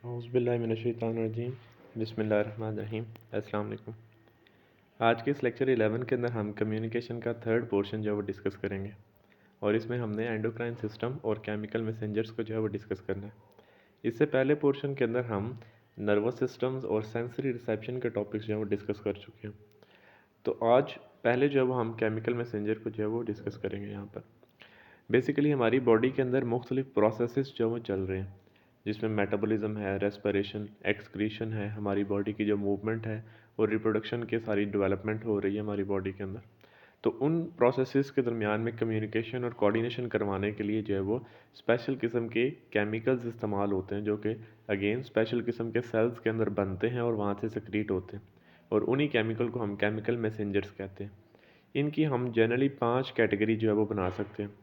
औज़ुबिल्लाहिमिनश्शैतानिर्रजीम बिस्मिल्लाहिर्रहमानिर्रहीम। अस्सलाम वालेकुम। आज के इस लेक्चर 11 के अंदर हम कम्युनिकेशन का थर्ड पोर्शन जो है वो डिस्कस करेंगे और इसमें हमने एंडोक्राइन सिस्टम और केमिकल मैसेंजर्स को जो है वो डिस्कस करना है। इससे पहले पोर्शन के अंदर हम नर्वस सिस्टम्स और सेंसरी रिसेप्शन के टॉपिक्स जो है वो डिस्कस कर चुके हैं। तो आज पहले जो है वो हम केमिकल मैसेंजर को जो है वो डिस्कस करेंगे। यहाँ पर बेसिकली हमारी बॉडी के अंदर मुख्तलिफ प्रोसेसेस जो वो चल रहे हैं, जिसमें मेटाबॉलिज्म है, रेस्पिरेशन, एक्सक्रीशन है, हमारी बॉडी की जो मूवमेंट है और रिप्रोडक्शन की सारी डेवलपमेंट हो रही है हमारी बॉडी के अंदर। तो उन प्रोसेसेस के दरमियान में कम्युनिकेशन और कोऑर्डिनेशन करवाने के लिए जो है वो स्पेशल किस्म के केमिकल्स इस्तेमाल होते हैं, जो कि अगेन स्पेशल किस्म के सेल्स के अंदर बनते हैं और वहाँ से सिक्रीट होते हैं, और उन्हीं केमिकल को हम केमिकल मैसेंजर्स कहते हैं। इनकी हम जनरली 5 कैटेगरी जो है वो बना सकते हैं।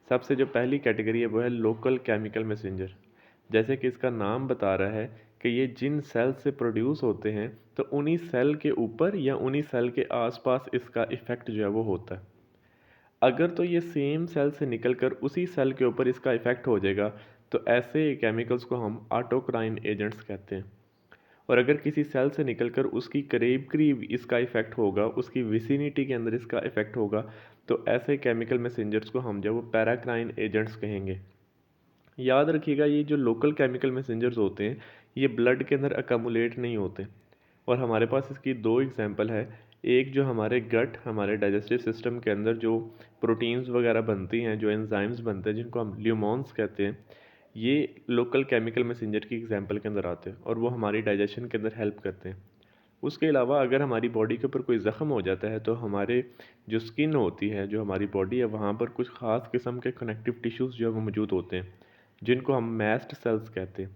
सबसे जो पहली कैटेगरी है वो है लोकल केमिकल मैसेंजर। जैसे कि इसका नाम बता रहा है कि ये जिन सेल से प्रोड्यूस होते हैं, तो उन्हीं सेल के ऊपर या उन्हीं सेल के आसपास इसका इफ़ेक्ट जो है वो होता है। अगर तो ये सेम सेल से निकलकर उसी सेल के ऊपर इसका इफ़ेक्ट हो जाएगा, तो ऐसे केमिकल्स को हम ऑटोक्राइन एजेंट्स कहते हैं। और अगर किसी सेल से निकलकर उसकी करीब करीब इसका इफ़ेक्ट होगा, उसकी विसिनिटी के अंदर इसका इफ़ेक्ट होगा, तो ऐसे केमिकल मैसेंजर्स को हम जो वो पैराक्राइन एजेंट्स कहेंगे। याद रखिएगा, ये जो लोकल केमिकल मैसेंजर्स होते हैं ये ब्लड के अंदर अकमुलेट नहीं होते, और हमारे पास इसकी 2 एग्जांपल है। एक जो हमारे गट, हमारे डाइजेस्टिव सिस्टम के अंदर जो प्रोटीन्स वगैरह बनती हैं, जो एंजाइम्स बनते हैं, जिनको हम ल्यूमॉन्स कहते हैं, ये लोकल केमिकल मैसेंजर की एग्जांपल के अंदर आते हैं और वो हमारी डाइजेशन के अंदर हेल्प करते हैं। उसके अलावा अगर हमारी बॉडी के ऊपर कोई ज़ख़म हो जाता है, तो हमारे जो स्किन होती है, जो हमारी बॉडी है, वहाँ पर कुछ ख़ास किस्म के कनेक्टिव टिश्यूज़ जो है वो मौजूद होते हैं, जिनको हम मैस्ट सेल्स कहते हैं।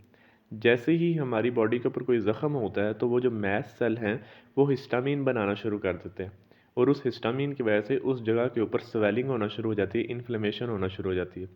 जैसे ही हमारी बॉडी के ऊपर कोई ज़ख़म होता है, तो वो जो मैस्ट सेल हैं वो हिस्टामीन बनाना शुरू कर देते हैं, और उस हिस्टामीन की वजह से उस जगह के ऊपर स्वेलिंग होना शुरू हो जाती है, इन्फ्लेमेशन होना शुरू हो जाती है।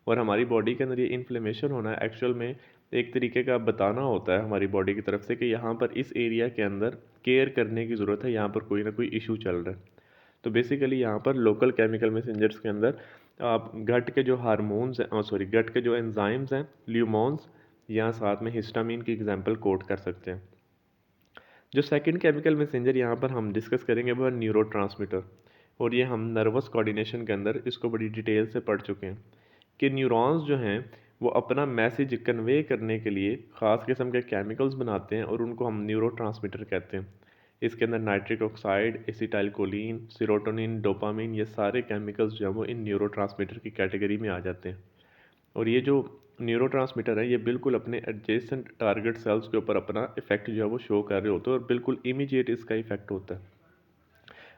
और हमारी बॉडी के अंदर ये इन्फ्लेमेशन होना एक्चुअल में एक तरीके का बताना होता है हमारी बॉडी की तरफ से कि यहाँ पर इस एरिया के अंदर केयर करने की ज़रूरत है, यहाँ पर कोई ना कोई इशू चल रहा है। तो बेसिकली यहाँ पर लोकल केमिकल मैसेंजर्स के अंदर आप गट के जो हार्मोन्स हैं, सॉरी, गट के जो एंजाइम्स हैं, ल्यूमॉन्स, या साथ में हिस्टामीन की एग्जांपल कोट कर सकते हैं। जो सेकंड केमिकल मैसेंजर यहाँ पर हम डिस्कस करेंगे वो है न्यूरोट्रांसमीटर, और ये हम नर्वस कोऑर्डिनेशन के अंदर इसको बड़ी डिटेल से पढ़ चुके हैं कि न्यूरॉन्स जो हैं वो अपना मैसेज कन्वे करने के लिए ख़ास किस्म के केमिकल्स बनाते हैं, और उनको हम न्यूरोट्रांसमीटर कहते हैं। इसके अंदर nitric oxide, acetylcholine, serotonin, dopamine, ये सारे केमिकल्स जो हैं वो इन न्यूरोट्रांसमीटर की कैटेगरी में आ जाते हैं। और ये जो न्यूरोट्रांसमीटर है ये बिल्कुल अपने एडजेसेंट टारगेट सेल्स के ऊपर अपना इफेक्ट जो है वो शो कर रहे होते हैं, और बिल्कुल इमीडिएट इसका इफेक्ट होता है।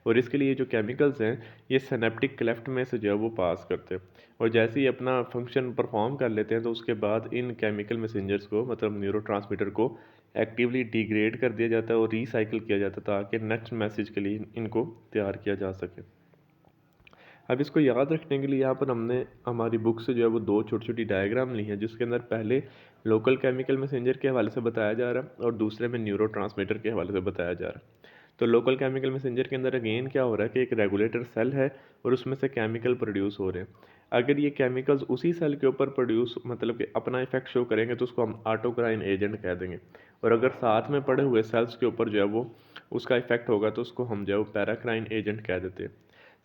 और इसके लिए जो केमिकल्स हैं ये सिनेप्टिक क्लेफ्ट में से जो है वो पास करते हैं, और जैसे ही अपना फंक्शन परफॉर्म कर लेते हैं, तो उसके बाद इन केमिकल मैसेंजर्स को, मतलब न्यूरोट्रांसमीटर को, एक्टिवली डिग्रेड कर दिया जाता है और रिसाइकिल किया जाता है, ताकि नेक्स्ट मैसेज के लिए इनको तैयार किया जा सके। अब इसको याद रखने के लिए यहाँ पर हमने हमारी बुक से जो है वो 2 छोटी छोटी डायग्राम ली हैं, जिसके अंदर पहले लोकल केमिकल मैसेंजर के हवाले से बताया जा रहा है और दूसरे में न्यूरो ट्रांसमीटर के हवाले से बताया जा रहा है। तो लोकल केमिकल मैसेंजर के अंदर अगेन क्या हो रहा है कि एक रेगुलेटर सेल है और उसमें से केमिकल प्रोड्यूस हो रहे हैं। अगर ये केमिकल्स उसी सेल के ऊपर प्रोड्यूस, मतलब कि अपना इफेक्ट शो करेंगे, तो उसको हम ऑटोक्राइन एजेंट कह देंगे। और अगर साथ में पड़े हुए सेल्स के ऊपर जो है वो उसका इफेक्ट होगा, तो उसको हम जो है पैराक्राइन एजेंट कह देते हैं।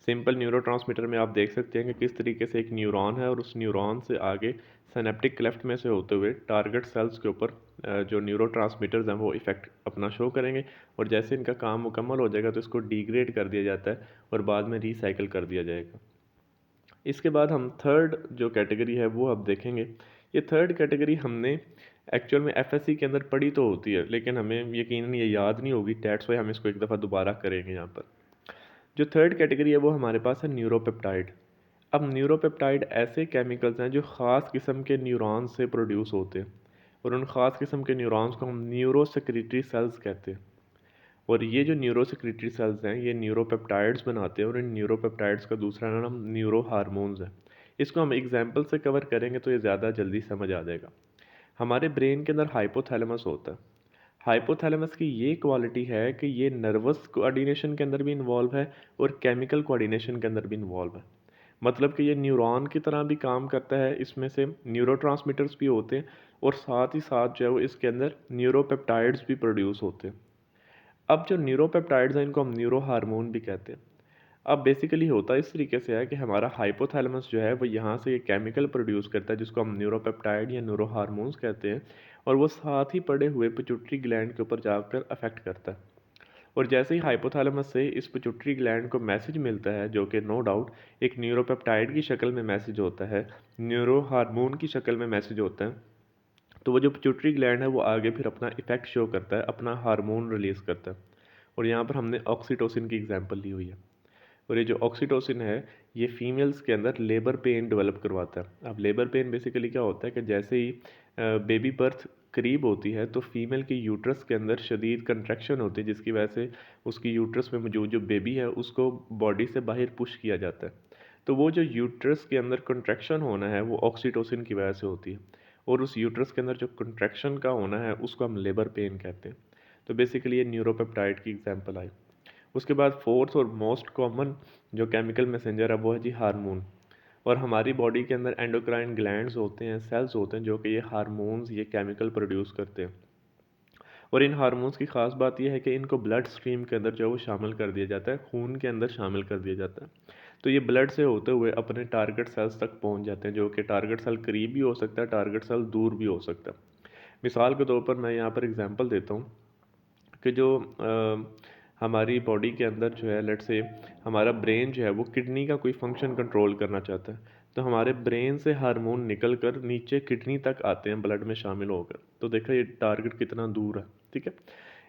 सिंपल न्यूरोट्रांसमीटर में आप देख सकते हैं कि किस तरीके से एक न्यूरॉन है और उस न्यूरॉन से आगे सिनेप्टिक क्लेफ्ट में से होते हुए टारगेट सेल्स के ऊपर जो न्यूरोट्रांसमीटर्स हैं वो इफेक्ट अपना शो करेंगे, और जैसे इनका काम मुकम्मल हो जाएगा तो इसको डिग्रेड कर दिया जाता है और बाद में रिसाइकिल कर दिया जाएगा। इसके बाद हम थर्ड जो कैटेगरी है वो अब देखेंगे। ये थर्ड कैटेगरी हमने एक्चुअल में एफएससी के अंदर पढ़ी तो होती है, लेकिन हमें यकीनन ये याद नहीं होगी, डेट्स वाई हम इसको एक दफ़ा दोबारा करेंगे। यहाँ पर जो थर्ड कैटेगरी है वो हमारे पास है न्यूरोपेप्टाइड। अब न्यूरोपेप्टाइड ऐसे केमिकल्स हैं जो ख़ास किस्म के न्यूरॉन्स से प्रोड्यूस होते हैं, और उन ख़ास किस्म के न्यूरॉन्स को हम न्यूरोसेक्रेटरी सेल्स कहते हैं। और ये जो न्यूरोसेक्रेटरी सेल्स हैं ये न्यूरोपेप्टाइड्स बनाते हैं, और इन न्यूरोपेप्टाइड्स का दूसरा नाम न्यूरो हार्मोन्स है। इसको हम एग्जाम्पल से कवर करेंगे तो ये ज़्यादा जल्दी समझ आ जाएगा। हमारे ब्रेन के अंदर हाइपोथैलेमस होता है। हाइपोथैलेमस की ये क्वालिटी है कि ये नर्वस कोऑर्डिनेशन के अंदर भी इन्वॉल्व है और केमिकल कोऑर्डिनेशन के अंदर भी इन्वॉल्व है। मतलब कि ये न्यूरॉन की तरह भी काम करता है, इसमें से न्यूरोट्रांसमीटर्स भी होते हैं और साथ ही साथ जो है वो इसके अंदर न्यूरोपेप्टाइड्स भी प्रोड्यूस होते हैं। अब जो न्यूरोपेप्टाइड्स हैं इनको हम न्यूरो हार्मोन भी कहते हैं। अब बेसिकली होता इस तरीके से है कि हमारा हाइपोथैलेमस जो है वो यहाँ से एक केमिकल प्रोड्यूस करता है जिसको हम न्यूरोपेप्टाइड या न्यूरो हार्मोन्स कहते हैं, और वो साथ ही पड़े हुए पिट्यूटरी ग्लैंड के ऊपर जाकर अफेक्ट करता है। और जैसे ही हाइपोथैलेमस से इस पिट्यूटरी ग्लैंड को मैसेज मिलता है, जो कि नो डाउट एक न्यूरोपेप्टाइड की शक्ल में मैसेज होता है, न्यूरो हार्मोन की शक्ल में मैसेज होता है, तो वो जो पिट्यूटरी ग्लैंड है वो आगे फिर अपना इफेक्ट शो करता है, अपना हार्मोन रिलीज़ करता है। और यहाँ पर हमने ऑक्सीटोसिन की एग्जांपल ली हुई है। और ये जो ऑक्सीटोसिन है ये फीमेल्स के अंदर लेबर पेन डेवलप करवाता है। अब लेबर पेन बेसिकली क्या होता है कि जैसे ही बेबी बर्थ करीब होती है तो फीमेल की यूट्रस के अंदर शदीद कंट्रैक्शन होती है, जिसकी वजह से उसकी यूट्रस में मौजूद जो बेबी है उसको बॉडी से बाहर पुश किया जाता है। तो वो जो यूट्रस के अंदर कंट्रैक्शन होना है वो ऑक्सीटोसिन की वजह से होती है, और उस यूट्रस के अंदर जो कंट्रैक्शन का होना है उसको हम लेबर पेन कहते हैं। तो बेसिकली ये न्यूरोपेप्टाइड की एग्जांपल आई। उसके बाद फोर्थ और मोस्ट कॉमन जो केमिकल मैसेंजर है वो है जी हार्मोन। और हमारी बॉडी के अंदर एंडोक्राइन ग्लैंड्स होते हैं, सेल्स होते हैं, जो कि ये हार्मोन्स ये केमिकल प्रोड्यूस करते हैं। और इन हार्मोन्स की खास बात यह है कि इनको ब्लड स्ट्रीम के अंदर जो है वो शामिल कर दिया जाता है, खून के अंदर शामिल कर दिया जाता है। तो ये ब्लड से होते हुए अपने टारगेट सेल्स तक पहुंच जाते हैं, जो कि टारगेट सेल करीब भी हो सकता है, टारगेट सेल दूर भी हो सकता है। मिसाल के तौर पर मैं यहाँ पर एग्जांपल देता हूँ कि जो हमारी बॉडी के अंदर जो है, लेट्स से हमारा ब्रेन जो है वो किडनी का कोई फंक्शन कंट्रोल करना चाहता है, तो हमारे ब्रेन से हार्मोन निकल कर नीचे किडनी तक आते हैं ब्लड में शामिल होकर। तो देखा ये टारगेट कितना दूर है, ठीक है।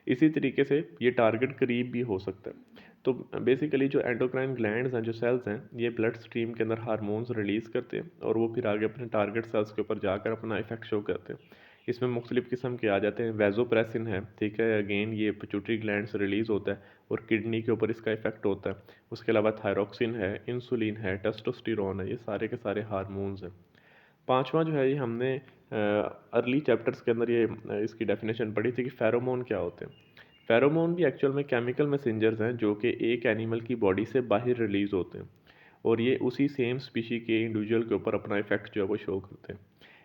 इसी तरीके से ये टारगेट करीब भी हो सकता है। तो बेसिकली जो एंडोक्राइन ग्लैंड्स हैं, जो सेल्स हैं, ये ब्लड स्ट्रीम के अंदर हार्मोन्स रिलीज़ करते हैं और वो फिर आगे अपने टारगेट सेल्स के ऊपर जाकर अपना इफेक्ट शो करते हैं। इसमें मुख्तलिफ़ किस्म के आ जाते हैं। वैज़ोप्रेसिन है, ठीक है, अगेन ये पिट्यूटरी ग्लैंड से रिलीज़ होता है और किडनी के ऊपर इसका इफेक्ट होता है। उसके अलावा थायरॉक्सिन है, इंसुलिन है, टेस्टोस्टेरोन है, ये सारे के सारे हार्मोन्स हैं। पांचवा जो है ये हमने अर्ली चैप्टर्स के अंदर ये इसकी डेफिनेशन पढ़ी थी कि फेरोमोन क्या होते हैं। फेरोमोन भी एक्चुअल में केमिकल मैसेंजर्स हैं जो कि एक एनिमल की बॉडी से बाहर रिलीज़ होते हैं, और ये उसी सेम स्पीशी के इंडिविजुअल के ऊपर अपना इफेक्ट जो है वो शो करते हैं।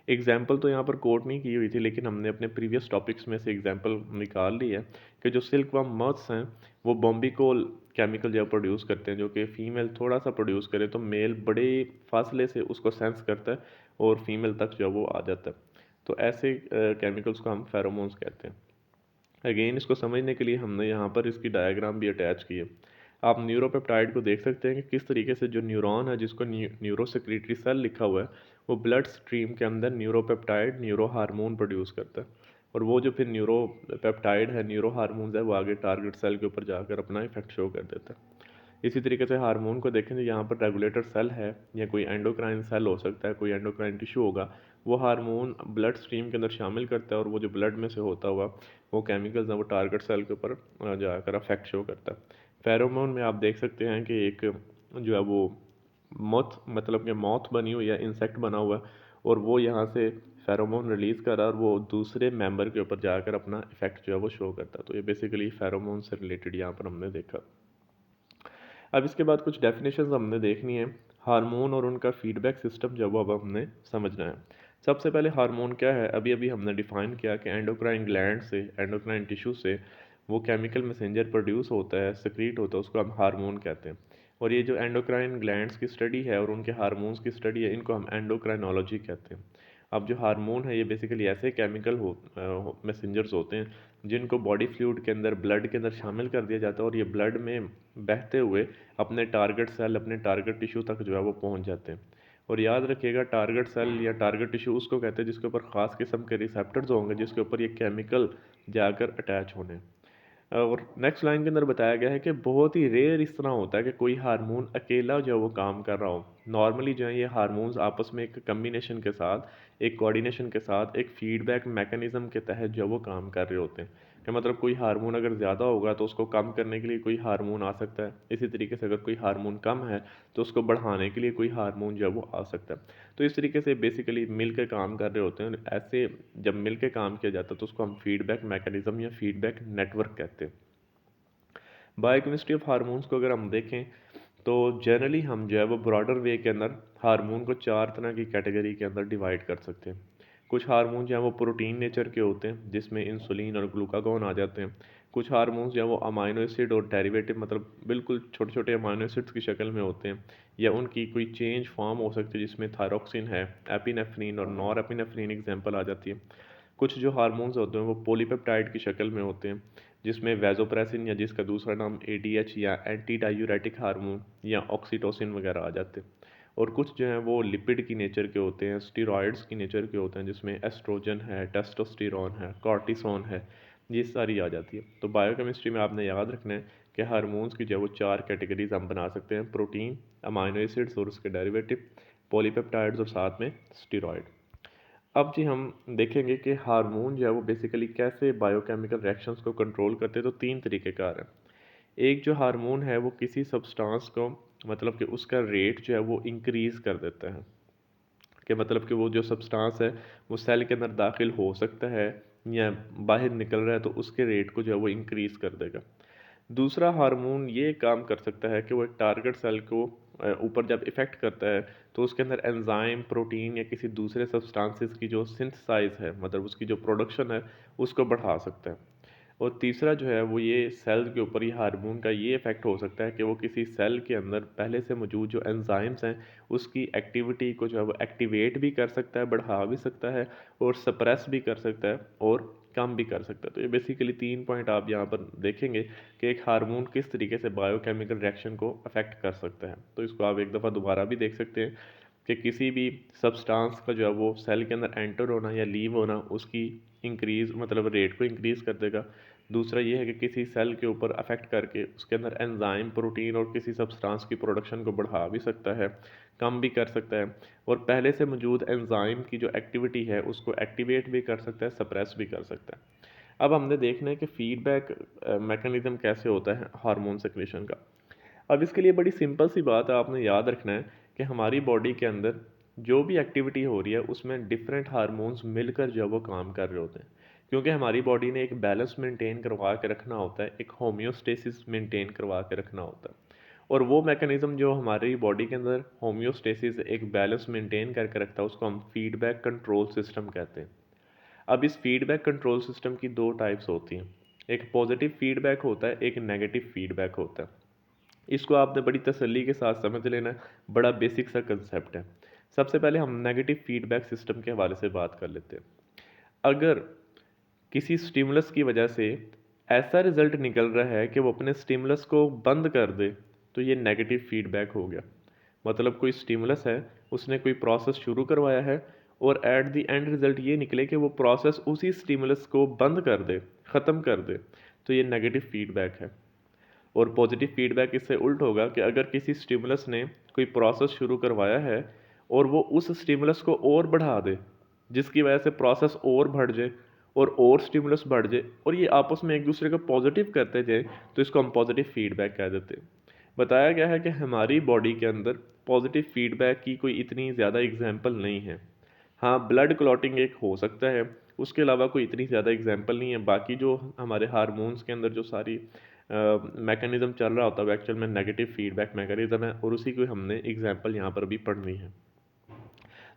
एग्जाम्पल तो यहाँ पर कोट नहीं की हुई थी, लेकिन हमने अपने प्रीवियस टॉपिक्स में से एग्जाम्पल निकाल ली है कि जो सिल्क वर्म मर्थ्स हैं वो बॉम्बिकोल केमिकल जो प्रोड्यूस करते हैं, जो कि फ़ीमेल थोड़ा सा प्रोड्यूस करे तो मेल बड़े फासले से उसको सेंस करता है और फीमेल तक जो वो आ जाता है। तो ऐसे केमिकल्स को हम फेरोमोन्स कहते हैं। अगेन इसको समझने के लिए हमने यहाँ पर इसकी डायग्राम भी अटैच की है। आप न्यूरोपेप्टाइड को देख सकते हैं कि किस तरीके से जो न्यूरॉन है जिसको न्यूरो सेक्रेटरी सेल लिखा हुआ है, वो ब्लड स्ट्रीम के अंदर न्यूरोपेप्टाइड न्यूरो हार्मोन प्रोड्यूस करता है, और वो जो फिर न्यूरोपेप्टाइड है, न्यूरो हार्मोन्स है, वो आगे टारगेट सेल के ऊपर जाकर अपना इफेक्ट शो कर देता है। इसी तरीके से हार्मोन को देखें तो यहाँ पर रेगुलेटर सेल है या कोई एंडोक्राइन सेल हो सकता है, कोई एंडोक्राइन टिश्यू होगा, वो हार्मोन ब्लड स्ट्रीम के अंदर शामिल करता है और वो जो ब्लड में से होता हुआ वो केमिकल्स हैं वो टारगेट सेल के ऊपर जाकर अफेक्ट शो करता है। फेरोमोन में आप देख सकते हैं कि एक जो है वो मौत, मतलब कि मौत बनी हुई है, इंसेक्ट बना हुआ है, और वो यहाँ से फेरोमोन रिलीज़ कर रहा है और वो दूसरे मेंबर के ऊपर जाकर अपना इफेक्ट जो है वो शो करता है। तो ये बेसिकली फेरोमोन से रिलेटेड यहाँ पर हमने देखा। अब इसके बाद कुछ डेफिनेशंस हमने देखनी है। हार्मोन और उनका फीडबैक सिस्टम जो वो अब हमने समझना है। सबसे पहले हार्मोन क्या है, अभी अभी हमने डिफाइन किया कि एंडोक्राइन ग्लैंड से, एंडोक्राइन टिश्यू से वो केमिकल मैसेंजर प्रोड्यूस होता है, सिक्रीट होता है, उसको हम हार्मोन कहते हैं। और ये जो एंडोक्राइन ग्लैंड्स की स्टडी है और उनके हार्मोन्स की स्टडी है, इनको हम एंडोक्राइनोलॉजी कहते हैं। अब जो हार्मोन है ये बेसिकली ऐसे केमिकल मैसेंजर्स होते हैं जिनको बॉडी फ्लूइड के अंदर, ब्लड के अंदर शामिल कर दिया जाता है, और ये ब्लड में बहते हुए अपने टारगेट सेल, अपने टारगेट टिश्यू तक जो है वो पहुंच जाते हैं। और याद रखिएगा, टारगेट सेल या टारगेट टिश्यू उसको कहते हैं जिसके ऊपर ख़ास किस्म के रिसेप्टर्स होंगे जिसके ऊपर ये केमिकल जाकर अटैच होने। और नेक्स्ट लाइन के अंदर बताया गया है कि बहुत ही रेयर इस तरह होता है कि कोई हार्मोन अकेला जो है वो काम कर रहा हो। नॉर्मली जो है ये हार्मोन्स आपस में एक कम्बिनेशन के साथ, एक कोऑर्डिनेशन के साथ, एक फीडबैक मैकेनिज्म के तहत जो वो काम कर रहे होते हैं। कि मतलब कोई हार्मोन अगर ज़्यादा होगा तो उसको कम करने के लिए कोई हार्मोन आ सकता है, इसी तरीके से अगर कोई हार्मोन कम है तो उसको बढ़ाने के लिए कोई हार्मोन जो है वो आ सकता है। तो इस तरीके से बेसिकली मिल के काम कर रहे होते हैं। ऐसे जब मिल के काम किया जाता है तो उसको हम फीडबैक मैकेनिज्म या फीडबैक नेटवर्क कहते हैं। बायोकेमिस्ट्री ऑफ हार्मोन्स को अगर हम देखें तो जनरली हम जो है वो ब्रॉडर वे के अंदर हार्मोन को 4 तरह की कैटेगरी के अंदर डिवाइड कर सकते हैं। कुछ हार्मोन जो है वो प्रोटीन नेचर के होते हैं, जिसमें इंसुलिन और ग्लूकागॉन आ जाते हैं। कुछ हार्मोन्स जो है वो अमाइनो एसिड और डेरिवेटिव, मतलब बिल्कुल छोटे-छोटे अमाइनो एसिड्स की शक्ल में होते हैं, या उनकी कोई चेंज फॉर्म हो सकती है जिसमें थायरॉक्सिन है, एपिनेफ्रिन और नॉरएपिनेफ्रिन एग्जांपल आ जाती है। कुछ जो हार्मोन्स होते हैं वो पॉलीपेप्टाइड की शक्ल में होते हैं, जिसमें वैसोप्रेसिन या जिसका दूसरा नाम एडीएच या एंटी डायूरेटिक हार्मोन या ऑक्सीटोसिन वगैरह आ जाते हैं। और कुछ जो हैं वो लिपिड की नेचर के होते हैं, स्टीरॉयड्स की नेचर के होते हैं, जिसमें एस्ट्रोजन है, टेस्टोस्टेरोन है, कॉर्टिसोन है, ये सारी आ जाती है। तो बायोकेमिस्ट्री में आपने याद रखना है कि हार्मोन्स की जो है वो 4 कैटेगरीज हम बना सकते हैं: प्रोटीन, अमाइनो एसिड्स और उसके डेरिवेटिव, पॉलीपेप्टाइड्स और साथ में स्टीरॉयड। अब जी हम देखेंगे कि हार्मोन जो है वो बेसिकली कैसे बायोकेमिकल रिएक्शंस को कंट्रोल करते हैं। तो 3 तरीक़ेकार हैं। एक जो हार्मोन है वो किसी सब्सटेंस को, मतलब कि उसका रेट जो है वो इंक्रीज़ कर देता है, कि मतलब कि वो जो सब्सटेंस है वो सेल के अंदर दाखिल हो सकता है या बाहर निकल रहा है, तो उसके रेट को जो है वो इंक्रीज़ कर देगा। दूसरा हार्मोन ये काम कर सकता है कि वो एक टारगेट सेल को ऊपर जब इफ़ेक्ट करता है, तो उसके अंदर एंजाइम, प्रोटीन या किसी दूसरे सब्सटेंसेस की जो सिंथेसाइज़ है, मतलब उसकी जो प्रोडक्शन है, उसको बढ़ा सकता है। और तीसरा जो है वो ये सेल के ऊपर ये हार्मोन का ये इफ़ेक्ट हो सकता है कि वो किसी सेल के अंदर पहले से मौजूद जो एंजाइम्स हैं, उसकी एक्टिविटी को जो है वो एक्टिवेट भी कर सकता है, बढ़ा भी सकता है और सप्रेस भी कर सकता है और कम भी कर सकता है। तो ये बेसिकली 3 पॉइंट आप यहाँ पर देखेंगे कि एक हार्मोन किस तरीके से बायोकेमिकल रिएक्शन को अफेक्ट कर सकता है। तो इसको आप एक दफ़ा दोबारा भी देख सकते हैं कि किसी भी सब्सटेंस का जो है वो सेल के अंदर एंटर होना या लीव होना, उसकी इंक्रीज़ मतलब रेट को इंक्रीज़ कर देगा। दूसरा ये है कि किसी सेल के ऊपर अफेक्ट करके उसके अंदर एंजाइम, प्रोटीन और किसी सब्सटेंस की प्रोडक्शन को बढ़ा भी सकता है, कम भी कर सकता है, और पहले से मौजूद एंजाइम की जो एक्टिविटी है उसको एक्टिवेट भी कर सकता है, सप्रेस भी कर सकता है। अब हमने देखना है कि फीडबैक मैकेनिज्म कैसे होता है हार्मोन सेक्रेशन का। अब इसके लिए बड़ी सिंपल सी बात है, आपने याद रखना है कि हमारी बॉडी के अंदर जो भी एक्टिविटी हो रही है उसमें डिफरेंट हार्मोन्स मिलकर जो है वो काम कर रहे होते हैं, क्योंकि हमारी बॉडी ने एक बैलेंस मेंटेन करवा के रखना होता है, एक होम्योस्टेसिस मेंटेन करवा के रखना होता है। और वो मैकेनिज्म जो हमारी बॉडी के अंदर होम्योस्टेसिस, एक बैलेंस मेंटेन करके रखता है, उसको हम फीडबैक कंट्रोल सिस्टम कहते हैं। अब इस फीडबैक कंट्रोल सिस्टम की दो टाइप्स होती हैं, एक पॉजिटिव फीडबैक होता है, एक नेगेटिव फीडबैक होता है। इसको आपने बड़ी तसल्ली के साथ समझ लेना है, बड़ा बेसिक सा कंसेप्ट है। सबसे पहले हम नेगेटिव फीडबैक सिस्टम के हवाले से बात कर लेते हैं। अगर किसी स्टिमुलस की वजह से ऐसा रिजल्ट निकल रहा है कि वो अपने स्टिमुलस को बंद कर दे, तो ये नेगेटिव फीडबैक हो गया। मतलब कोई स्टिमुलस है, उसने कोई प्रोसेस शुरू करवाया है और एट द एंड रिजल्ट ये निकले कि वो प्रोसेस उसी स्टिमुलस को बंद कर दे, ख़त्म कर दे, तो ये नेगेटिव फीडबैक है। और पॉजिटिव फीडबैक इससे उल्ट होगा कि अगर किसी स्टिमुलस ने कोई प्रोसेस शुरू करवाया है और वो उस स्टिमुलस को और बढ़ा दे, जिसकी वजह से प्रोसेस और बढ़ जाए और स्टिमुलस बढ़ जाए और ये आपस में एक दूसरे को पॉजिटिव करते जाए, तो इसको हम पॉजिटिव फीडबैक कह देते हैं। बताया गया है कि हमारी बॉडी के अंदर पॉजिटिव फीडबैक की कोई इतनी ज़्यादा एग्जाम्पल नहीं है। हाँ, ब्लड क्लॉटिंग एक हो सकता है, उसके अलावा कोई इतनी ज़्यादा एग्जाम्पल नहीं है। बाकी जो हमारे हार्मोन्स के अंदर जो सारी मैकेनिज़्म चल रहा होता है वो एक्चुअल में नेगेटिव फीडबैक मैकेनिज़्म है, और उसी को हमने एग्जाम्पल यहाँ पर भी पढ़नी है।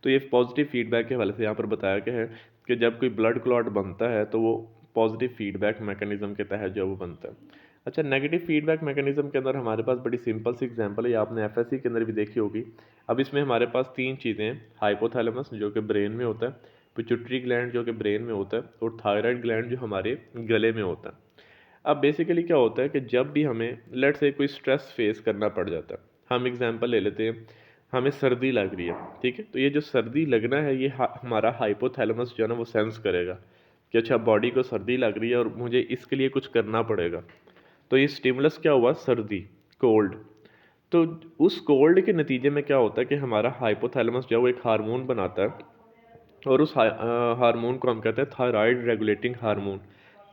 तो ये पॉजिटिव फीडबैक के हवाले से यहाँ पर बताया गया है कि जब कोई ब्लड क्लॉट बनता है तो वो पॉजिटिव फीडबैक मैकेनिज़्म के तहत जो है वो बनता है। अच्छा, नेगेटिव फीडबैक मैकेनिज़्म के अंदर हमारे पास बड़ी सिंपल सी एग्जांपल है, ये आपने एफएससी के अंदर भी देखी होगी। अब इसमें हमारे पास 3 चीज़ें हैं: हाइपोथैलेमस जो कि ब्रेन में होता है, पिट्यूटरी ग्लैंड जो कि ब्रेन में होता है, और थायराइड ग्लैंड जो हमारे गले में होता है। अब बेसिकली क्या होता है कि जब भी हमें लेट्स से कोई स्ट्रेस फेस करना पड़ जाता है, हम एग्जांपल ले लेते हैं, हमें सर्दी लग रही है, ठीक है, तो ये जो सर्दी लगना है ये हमारा हाइपोथैलेमस जो है ना वो सेंस करेगा कि अच्छा बॉडी को सर्दी लग रही है और मुझे इसके लिए कुछ करना पड़ेगा। तो ये स्टिमुलस क्या हुआ, सर्दी, कोल्ड। तो उस कोल्ड के नतीजे में क्या होता है कि हमारा हाइपोथैलेमस जो है वो एक हार्मोन बनाता है, और उस हार्मोन को हम कहते हैं थायराइड रेगुलेटिंग हार्मोन,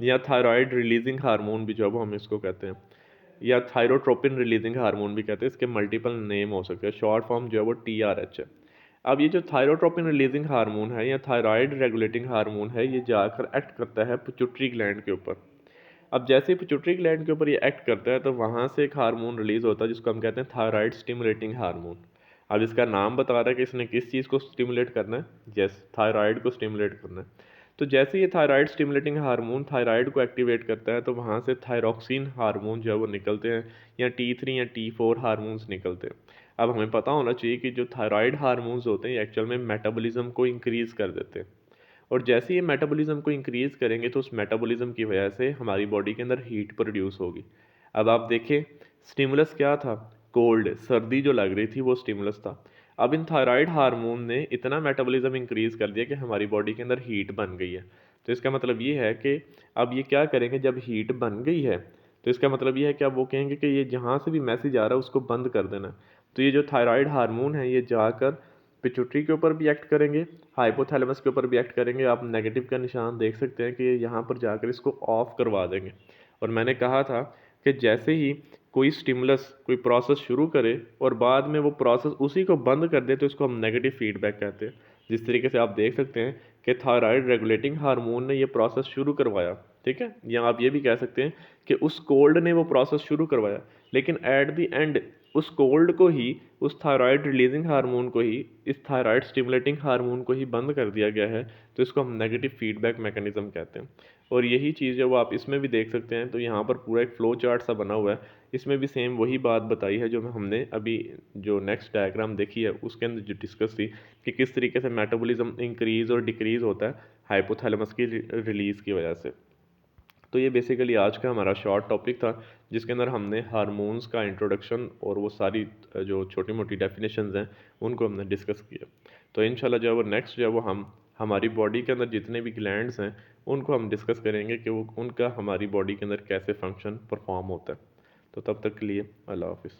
या थायराइड रिलीजिंग हार्मोन भी जो है वो हम इसको कहते हैं, या थायरोट्रोपिन रिलीजिंग हार्मोन भी कहते हैं। इसके मल्टीपल नेम हो सकते हैं, शॉर्ट फॉर्म जो है वो TRH है। अब ये जो थायरोट्रोपिन रिलीजिंग हार्मोन है या थायराइड रेगुलेटिंग हार्मोन है, ये जाकर एक्ट करता है पिट्यूटरी ग्लैंड के ऊपर। अब जैसे ही पिट्यूटरी ग्लैंड के ऊपर ये एक्ट करता है तो वहाँ से एक हार्मोन रिलीज होता है जिसको हम कहते हैं थायराइड स्टिमुलेटिंग हार्मोन। अब इसका नाम बता रहा है कि इसने किस चीज़ को स्टिमुलेट करना है, यस थायराइड को स्टिमुलेट करना है। तो जैसे ये थायराइड स्टिमुलेटिंग हार्मोन थायराइड को एक्टिवेट करता है तो वहाँ से थायरॉक्सिन हार्मोन जो है वो निकलते हैं, या T3 या T4 हार्मोन्स निकलते हैं। अब हमें पता होना चाहिए कि जो थायराइड हार्मोन्स होते हैं एक्चुअल में मेटाबॉलिज्म को इंक्रीज़ कर देते हैं, और जैसे ये मेटाबॉलिज्म को इंक्रीज़ करेंगे तो उस मेटाबॉलिज्म की वजह से हमारी बॉडी के अंदर हीट प्रोड्यूस होगी। अब आप देखें स्टिमुलस क्या था, कोल्ड सर्दी जो लग रही थी वो स्टिमुलस था। अब इन थायराइड हार्मोन ने इतना मेटाबॉलिज्म इंक्रीज़ कर दिया कि हमारी बॉडी के अंदर हीट बन गई है। तो इसका मतलब ये है कि अब ये क्या करेंगे, जब हीट बन गई है तो इसका मतलब ये है कि अब वो कहेंगे कि ये जहाँ से भी मैसेज आ रहा है उसको बंद कर देना। तो ये जो थायराइड हार्मोन है ये जाकर पिट्यूटरी के ऊपर भी एक्ट करेंगे, हाइपोथैलेमस के ऊपर भी एक्ट करेंगे। आप नेगेटिव का निशान देख सकते हैं कि यहाँ पर जाकर इसको ऑफ करवा देंगे। और मैंने कहा था कि जैसे ही कोई स्टिमुलस कोई प्रोसेस शुरू करे और बाद में वो प्रोसेस उसी को बंद कर दे तो इसको हम नेगेटिव फीडबैक कहते हैं। जिस तरीके से आप देख सकते हैं कि थायराइड रेगुलेटिंग हार्मोन ने ये प्रोसेस शुरू करवाया, ठीक है, या आप ये भी कह सकते हैं कि उस कोल्ड ने वो प्रोसेस शुरू करवाया, लेकिन एट द एंड उस कोल्ड को ही, उस थायराइड रिलीजिंग हार्मोन को ही, इस थायराइड स्टिमुलेटिंग हार्मोन को ही बंद कर दिया गया है। तो इसको हम नेगेटिव फीडबैक मैकेनिज्म कहते हैं। और यही चीज़ है वो आप इसमें भी देख सकते हैं। तो यहाँ पर पूरा एक फ्लो चार्ट सा बना हुआ है, इसमें भी सेम वही बात बताई है जो हमने अभी जो नेक्स्ट डायग्राम देखी है उसके अंदर जो डिस्कस थी कि किस तरीके से मेटाबॉलिज्म इंक्रीज़ और डिक्रीज़ होता है हाइपोथैलेमस की रिलीज़ की वजह से। तो ये बेसिकली आज का हमारा शॉर्ट टॉपिक था जिसके अंदर हमने हार्मोन्स का इंट्रोडक्शन और वो सारी जो छोटी मोटी डेफिनेशंस हैं उनको हमने डिस्कस किया। तो इंशाल्लाह जो है वो नेक्स्ट जो है वो हम हमारी बॉडी के अंदर जितने भी ग्लैंड्स हैं उनको हम डिस्कस करेंगे कि वो उनका हमारी बॉडी के अंदर कैसे फंक्शन परफॉर्म होता है। तो तब तक के लिए अल्लाह हाफिज़।